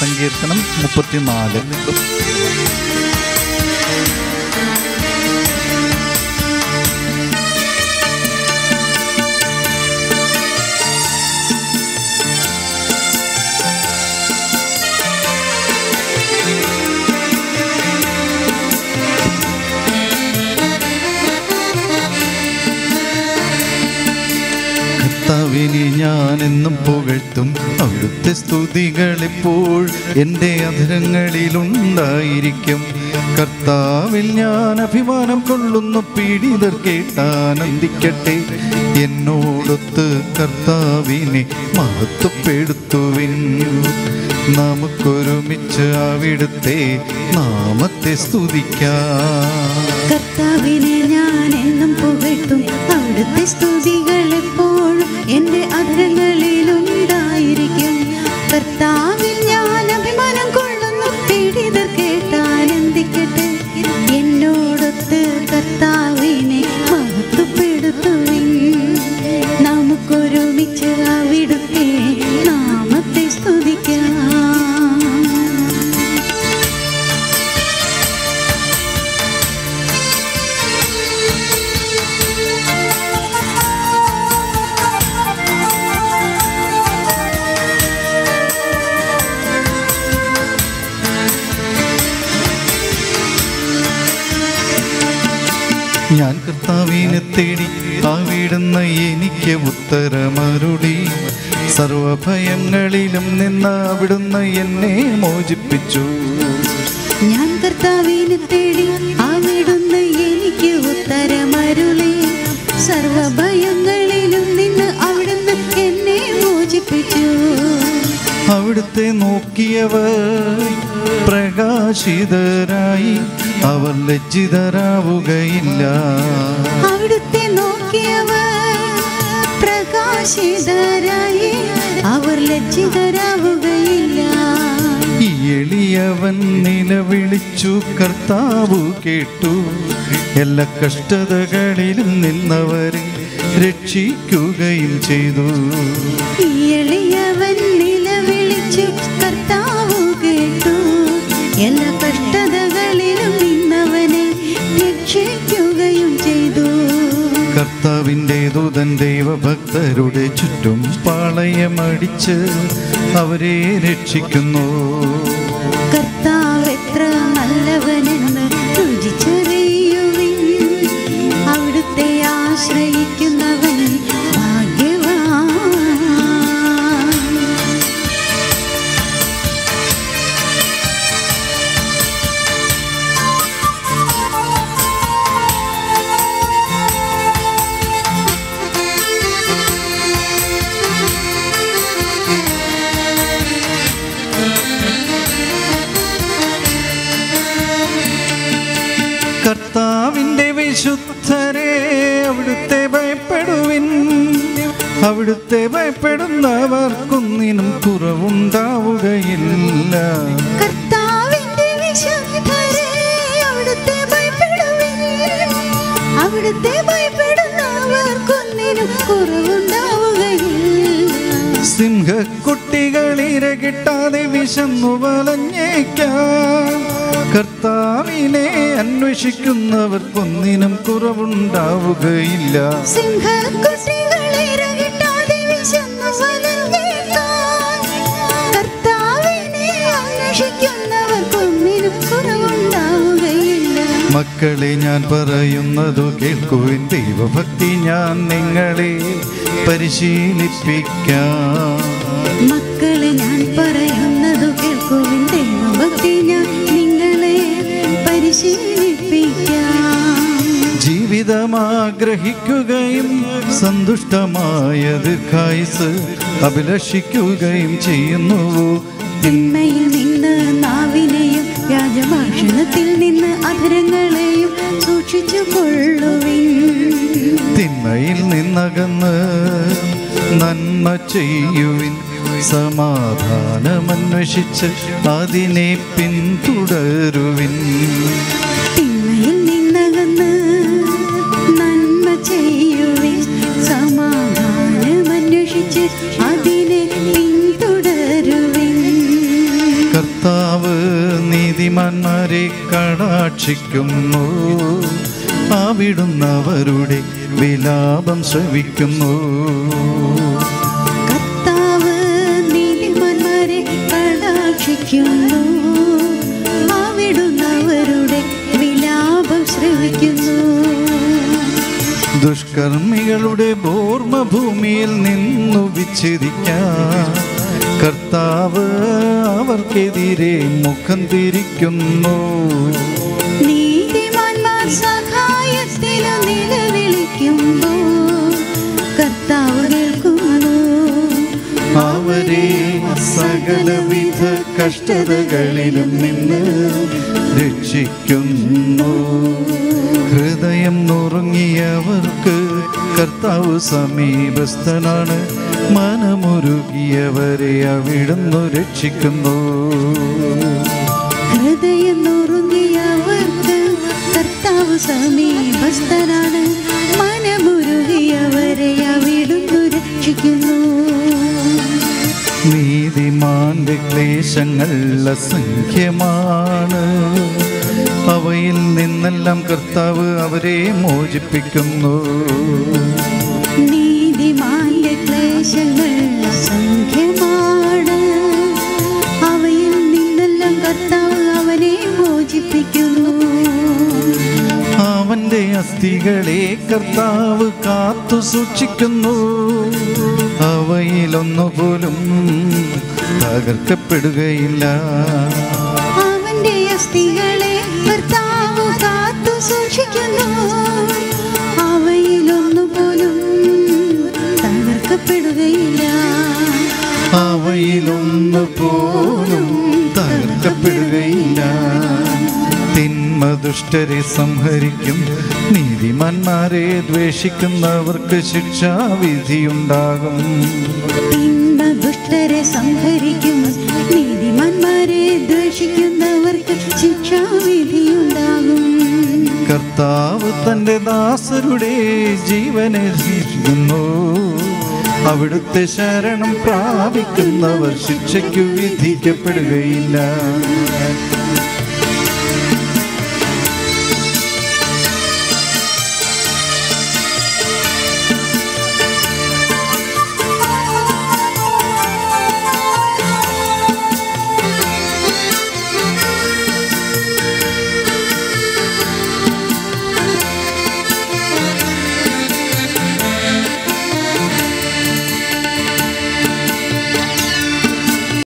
സങ്കീർത്തനം 34. കർത്താവിനെ ഞാനെന്നും പുകഴ്ത്തും, അവിടുത്തെ സ്തുതികളെപ്പോൾ എൻ്റെ അധരങ്ങളിലുണ്ടായിരിക്കും. കർത്താവിൽ ഞാൻ അഭിമാനം കൊള്ളുന്നു, പീഡിതർ കേട്ടാനന്ദിക്കട്ടെ. എന്നോടൊത്ത് കർത്താവിനെ മഹത്വപ്പെടുത്തുവിൻ. നമുക്കൊരുമിച്ച് അവിടുത്തെ നാമത്തെ സ്തുതിക്കാം. കർത്താവിനെ ഞാൻ എന്നും പുകഴ്ത്തും, അവിടുത്തെ സ്തുതികളെപ്പോഴും എൻ്റെ അധരങ്ങളിലുണ്ടായിരിക്കും. കർത്താവിൽ ഞാൻ അഭിമാനം കൊള്ളുന്നു, പീഡിതർ കേട്ടാനന്ദിക്കട്ടെ. എന്നോടൊത്ത് കർത്താവിനെ മഹത്വപ്പെടുത്തുവിൻ. നമുക്കൊരുമിച്ച് അവിടുത്തെ നാമത്തെ സ്തുതിക്കാം. ഞാൻ കർത്താവിനെ തേടി, അവിടുന്ന് എനിക്ക് ഉത്തരമരുളി. സർവഭയങ്ങളിലും നിന്ന് അവിടുന്ന് എന്നെ മോചിപ്പിച്ചു. ഞാൻ കർത്താവിനെ തേടി, അവിടുന്ന് എനിക്ക് ഉത്തരമരുളി. സർവഭയങ്ങളിലും നിന്ന് അവിടുന്ന് എന്നെ മോചിപ്പിച്ചു. അവിടുത്തെ നോക്കിയവർ പ്രകാശിതരായി, അവർ ലജ്ജിതരാവുകയില്ല. അവിടുത്തെ നോക്കിയവർ പ്രകാശിതരായി, അവർ ലജ്ജിതരാവുകയില്ല. ഈ എളിയവൻ നിലവിളിച്ചു, കർത്താവ് കേട്ടു. എല്ലാ കഷ്ടതകളിലും നിന്നവരെ രക്ഷിക്കുകയും ചെയ്തു. ഈ എളിയവൻ നിലവിളിച്ചു, കർത്താവ് കേട്ടു. എല്ലാ കഷ്ടതകളിലും നിന്നവനെ രക്ഷിക്കുകയും ചെയ്തു. കർത്താവിൻ്റെ ദൂതൻ ദൈവഭക്തരുടെ ചുറ്റും പാളയമടിച്ച് അവരെ രക്ഷിക്കുന്നു. കർത്താവ് എത്ര നല്ലവനെന്ന് രുചിച്ചറിയുവിൻ. അവിടുത്തെ ആശ്രയിക്കുന്നവൻ ഭാഗ്യവാൻ. കർത്താവിൻ്റെ വിശുദ്ധരെ, അവിടുത്തെ ഭയപ്പെടുവിൻ. അവിടുത്തെ ഭയപ്പെടുന്നവർക്കൊന്നിനും കുറവുണ്ടാവുകയില്ല. കർത്താവിന്റെ വിശുദ്ധരെ, അവിടുത്തെ ഭയപ്പെടുവിൻ. അവിടുത്തെ ഭയപ്പെടുന്നവർക്കൊന്നിനും കുറവുണ്ടാവുകയില്ല. സിംഹക്കുട്ടികൾ ഇരകിട്ടാതെ വിശന്നു വലഞ്ഞേക്കാം. കർത്താവിനെ അന്വേഷിക്കുന്നവർക്കൊന്നിനും കുറവുണ്ടാവുകയില്ല. സിംഹക്കുട്ടികൾ ഇരകിട്ടാതെ വിശന്നു വലഞ്ഞേക്കാം. കർത്താവിനെ അന്വേഷിക്കുന്നവർക്കൊന്നിനും കുറവുണ്ടാവുകയില്ല. മക്കളെ, ഞാൻ പറയുന്നതു കേൾക്കുവിൻ. ദൈവഭക്തി ഞാൻ നിങ്ങളെ പരിശീലിപ്പിക്കാം. മക്കളെ, ഞാൻ പറയുന്നതു കേൾക്കുവിൻ. ദൈവഭക്തി ഞാൻ നിങ്ങളെ പരിശീലിപ്പിക്കാം. ജീവിതം ആഗ്രഹിക്കുകയും സന്തുഷ്ടമായ ദീർഘായുസ് അഭിലഷിക്കുകയും ചെയ്യുന്നുവോ? തിന്മയിൽ നിന്ന് നാവിനെയും വ്യാജഭാഷണത്തിൽ നിന്ന് അധരങ്ങളെയും സൂക്ഷിച്ചു കൊള്ളുവിൻ. തിന്മയിൽ നിന്നകന്ന് നന്മ ചെയ്യുവിൻ. സമാധാനമന്വേഷിച്ച് അതിനെ പിന്തുടരുവിൻ. തിന്മയിൽ നിന്നകന്ന് നന്മ ചെയ്യുവിൻ. സമാധാനമന്വേഷിച്ച് അതിനെ പിന്തുടരുവിൻ. കർത്താവ് നീതിമാന്മാരെ കടാക്ഷിക്കുന്നു, അവിടുന്ന് അവരുടെ വിലാപം ശ്രവിക്കുന്നു. കർത്താവ് നീതിമാന്മാരെ കടാക്ഷിക്കുന്നു, അവിടുന്ന് അവരുടെ വിലാപം ശ്രവിക്കുന്നു. ദുഷ്കർമ്മികളുടെ ഭൂമിയിൽ നിന്നു വിച്ഛേദിക്കാൻ കർത്താവ് അവർക്കെതിരെ മുഖം തിരിക്കുന്നു. നീതിമാന്മാർ സഹായത്തിന് നിലവിളിക്കുമ്പോൾ കർത്താവ് കേൾക്കുന്നു. അവരെ സകലവിധ കഷ്ടതകളിലും നിന്ന് രക്ഷിക്കുന്നു. ഹൃദയം നുറുങ്ങിയവർക്ക് കർത്താവ് സമീപസ്ഥനാണ്, മനമുരുകിയവരെ അവിടുന്ന് രക്ഷിക്കുന്നു. ഹൃദയം നുറുങ്ങിയവർക്ക് കർത്താവ് സമീപസ്ഥനാണ്, മനമുരുകിയവരെ അവിടുന്ന് രക്ഷിക്കുന്നു. നീതിമാന്റെ ക്ലേശങ്ങൾ അസംഖ്യമാണ്, അവയിൽ നിന്നെല്ലാം കർത്താവ് അവരെ മോചിപ്പിക്കുന്നു. നീതിമാന്റെ ക്ലേശങ്ങൾ അസംഖ്യമാണ്, അവയിൽ നിന്നെല്ലാം കർത്താവ് അവനെ മോചിപ്പിക്കുന്നു. അവന്റെ അസ്ഥികളെ കർത്താവ് കാത്തു സൂക്ഷിക്കുന്നു, അവയിലൊന്നുപോലും തകർക്കപ്പെടുകയില്ല. അവന്റെ അസ്ഥികളെ കർത്താവ് കാത്തു സൂക്ഷിക്കുന്നു, അവയിലൊന്നുപോലും തകർക്കപ്പെടുകയില്ല. അവയിലൊന്നുപോലും തകർക്കപ്പെടുകയില്ല. തിന്മ ദുഷ്ടരെ സംഹരിക്കും, നീതിമാന്മാരെ ദ്വേഷിക്കുന്നവർക്ക് ശിക്ഷാവിധിയുണ്ടാകും. തിന്മ ദുഷ്ടരെ സംഹരിക്കും, നീതിമാന്മാരെ ദ്വേഷിക്കുന്നവർക്ക് ശിക്ഷാവിധിയുണ്ടാകും. കർത്താവ് തന്റെ ദാസരുടെ ജീവനെ രക്ഷിക്കുന്നു, അവിടുത്തെ ശരണം പ്രാപിക്കുന്നവർ ശിക്ഷയ്ക്കു വിധിക്കപ്പെടുകയില്ല.